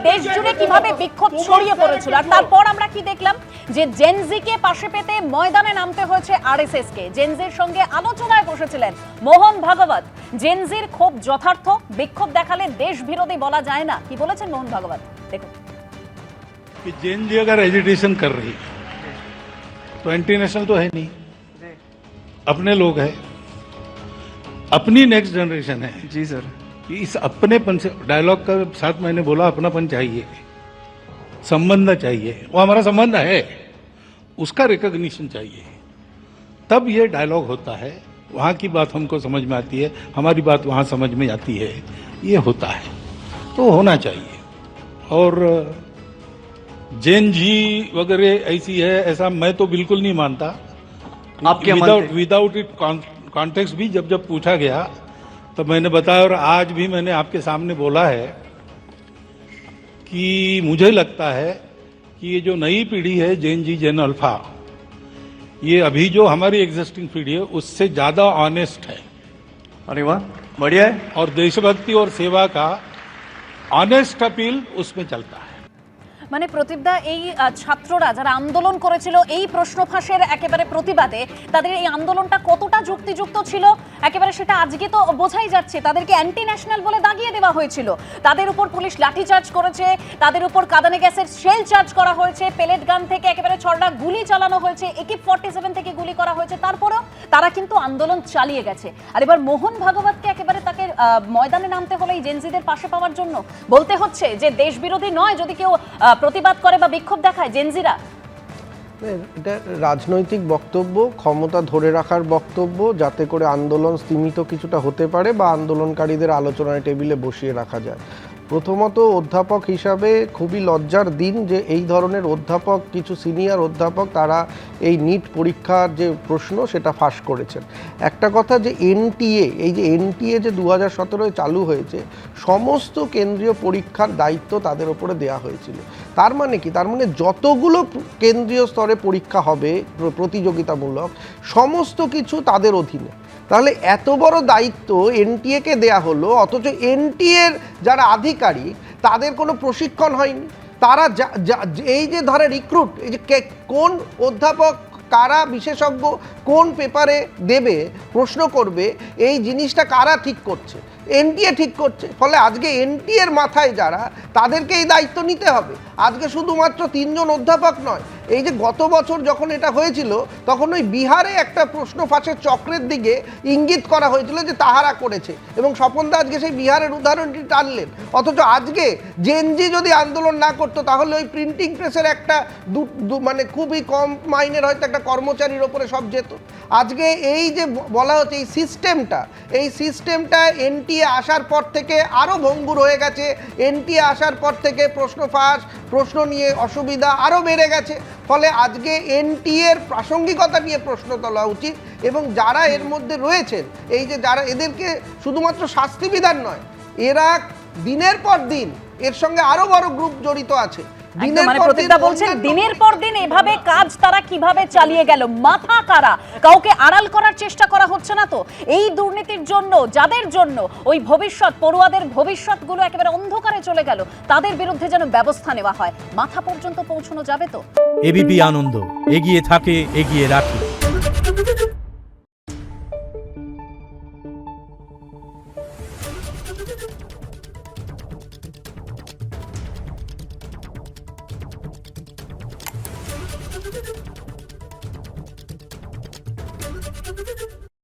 দেশ জুড়ে কিভাবে বিক্ষোভ ছড়িয়ে পড়েছিল। আর তারপর আমরা কি দেখলাম যে জেনজিকে পাশে পেতে ময়দানে নামতে হয়েছে আরএসএস কে। জেনজির সঙ্গে আলোচনায় বসেছিলেন মোহন ভাগবত। জেনজির ক্ষোভ যথার্থ, বিক্ষোভ দেখালে দেশ বিরোধী বলা যায় না। কি বলেছেন মোহন ভাগবত, দেখুন। कि जेन जी अगर एजिटेशन कर रही है तो एंटी नेशनल तो है नहीं, अपने लोग हैं, अपनी नेक्स्ट जनरेशन है। जी सर। इस अपनेपन से डायलॉग का साथ मैंने बोला अपनापन चाहिए, संबंध चाहिए, वो हमारा संबंध है, उसका रिकॉग्निशन चाहिए, तब ये डायलॉग होता है। वहाँ की बात हमको समझ में आती है, हमारी बात वहाँ समझ में आती है, ये होता है, तो होना चाहिए। और जैन जी वगैरह ऐसी है ऐसा मैं तो बिल्कुल नहीं मानता। आप क्या मानते हैं? विदाउट इट कॉन्टेक्स्ट भी जब पूछा गया तो मैंने बताया, और आज भी मैंने आपके सामने बोला है कि मुझे लगता है कि ये जो नई पीढ़ी है जेन जी जेन अल्फा, ये अभी जो हमारी एग्जिस्टिंग पीढ़ी है उससे ज्यादा ऑनेस्ट है। अरे वाह, बढ़िया है। और देशभक्ति और सेवा का ऑनेस्ट अपील उसमें चलता है। মানে প্রতিভা, এই ছাত্ররা যারা আন্দোলন করেছিল এই প্রশ্ন ফাঁসের একেবারে প্রতিবাদে, তাদের এই আন্দোলনটা কতটা যুক্তিযুক্ত ছিল একেবারে সেটা আজকে তো বোঝাই যাচ্ছে। তাদেরকে অ্যান্টি ন্যাশনাল বলে দাগিয়ে দেওয়া হয়েছিল, তাদের উপর পুলিশ লাঠিচার্জ করেছে, তাদের উপর কাঁদানে গ্যাসের শেল চার্জ করা হয়েছে, পেলেট গান থেকে একেবারে ছড়া গুলি চালানো হয়েছে, AK-47 থেকে গুলি করা হয়েছে, তারপরেও তারা কিন্তু আন্দোলন চালিয়ে গেছে। আর এবার মোহন ভাগবতকে একেবারে তাকে ময়দানে নামতে হলে এই জেনজিদের পাশে পাওয়ার জন্য বলতে হচ্ছে যে দেশ বিরোধী নয় যদি কেউ প্রতিবাদ করে বা বিক্ষোভ দেখায় জেনজিরা। এটা রাজনৈতিক বক্তব্য, ক্ষমতা ধরে রাখার বক্তব্য, যাতে করে আন্দোলন স্তীমিত কিছুটা হতে পারে বা আন্দোলনকারীদের আলোচনার টেবিলে বসিয়ে রাখা যায়। প্রথমত অধ্যাপক হিসাবে খুবই লজ্জার দিন যে এই ধরনের অধ্যাপক, কিছু সিনিয়র অধ্যাপক তারা এই নিট পরীক্ষার যে প্রশ্ন সেটা ফাঁস করেছেন। একটা কথা যে এনটিএ, এই যে এনটিএ যে 2017 চালু হয়েছে, সমস্ত কেন্দ্রীয় পরীক্ষার দায়িত্ব তাদের ওপরে দেওয়া হয়েছিল। তার মানে কি? তার মানে যতগুলো কেন্দ্রীয় স্তরে পরীক্ষা হবে প্রতিযোগিতামূলক, সমস্ত কিছু তাদের অধীনে। তাহলে এত বড় দায়িত্ব এনটিএকে দেয়া হলো, অথচ এনটিএর যারা আধিকারিক তাদের কোনো প্রশিক্ষণ হয়নি। তারা এই যে ধরে রিক্রুট, এই যে কোন অধ্যাপক কারা বিশেষজ্ঞ কোন পেপারে দেবে, প্রশ্ন করবে, এই জিনিসটা কারা ঠিক করছে? এনটিএ ঠিক করছে। ফলে আজকে এনটিএর মাথায় যারা, তাদেরকে এই দায়িত্ব নিতে হবে। আজকে শুধুমাত্র 3 জন অধ্যাপক নয়, এই যে গত বছর যখন এটা হয়েছিল তখন ওই বিহারে একটা প্রশ্ন ফাঁসের চক্রের দিকে ইঙ্গিত করা হয়েছিল যে তাহারা করেছে, এবং স্বপনদা আজকে সেই বিহারের উদাহরণটি টানলেন। অথচ আজকে জেনজি যদি আন্দোলন না করতো তাহলে ওই প্রিন্টিং প্রেসের একটা মানে খুবই কম মাইনের হয়তো একটা কর্মচারীর ওপরে সব যেত। আজকে এই যে বলা হচ্ছে এই সিস্টেমটা এনটিএ আসার পর থেকে আরও ভঙ্গুর হয়ে গেছে। এনটিএ আসার পর থেকে প্রশ্ন ফাঁস, প্রশ্ন নিয়ে অসুবিধা আরও বেড়ে গেছে। ফলে আজকে এনটিএর প্রাসঙ্গিকতা নিয়ে প্রশ্ন তোলা উচিত, এবং যারা এর মধ্যে রয়েছেন, এই যে যারা, এদেরকে শুধুমাত্র শাস্তি বিধান নয়, এরা দিনের পর দিন এর সঙ্গে আরো বড় গ্রুপ জড়িত আছে। দিনের পর দিন এভাবে কাজ তারা কিভাবে চালিয়ে গেল, মাথা কারা? কাউকে আড়াল করার চেষ্টা করা হচ্ছে না তো? এই দুর্নীতির জন্য, যাদের জন্য ওই ভবিষ্যৎ, পড়ুয়াদের ভবিষ্যৎগুলো একেবারে অন্ধকারে চলে গেল, তাদের বিরুদ্ধে যেন ব্যবস্থা নেওয়া হয়। মাথা পর্যন্ত পৌঁছানো যাবে তো? এবিপি আনন্দ, এগিয়ে থাকে, এগিয়ে রাখে। Thank you.